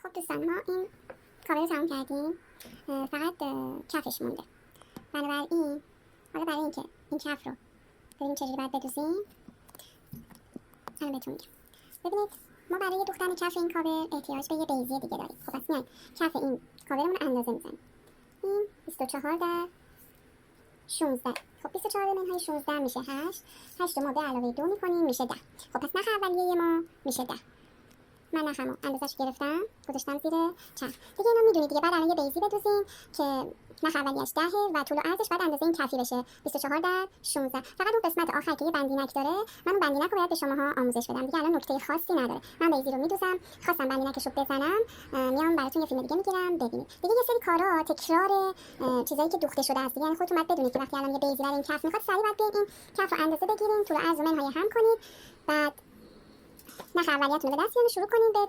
خب دوستان، ما این کاور رو تموم کردیم، فقط کفش مونده. بنابراین حالا برای اینکه این کف رو ببینیم چجوری باید بدوزیم الان بهتون میگم. ببینید، ما برای دوختن کف این کاور احتیاج به یه بیضه دیگه داریم. خب پس میایم کف این کاورمون رو اندازه میزنیم. این 24 در 16. خب 24 منهای 16 میشه 8. 8 ما به علاوه 2 میکنیم میشه 10. خب پس نخ اولیه ما میشه 10. من نخمو اندازش گرفتم گذاشتم زیر چرخ. دیگه اینو میدونید دیگه. بعد الان یه بیضی بدوزیم که نخ اولیه‌اش 10 و طول و عرضش بعد اندازه این کفی بشه 24 در 16. فقط اون قسمت آخر که یه بندینک داره، من اون بندینک رو باید به شماها آموزش بدم. دیگه الان نکته خاصی نداره. من بیضی رو میدوزم، خواستم بندینکش رو بزنم، میام براتون یه فیلم دیگه میگیرم ببینید. دیگه یه سری کارا تکرار چیزایی که دوخته شده است. یعنی خودتون باید بدونید که وقتی الان یه بیضی برای این کف میخواد، سریع باید بیاین این کف رو اندازه بگیرین، طول و عرض و منهای هم کنید، بعد نخ اولیه‌تون رو به دست بیارین، شروع کنین به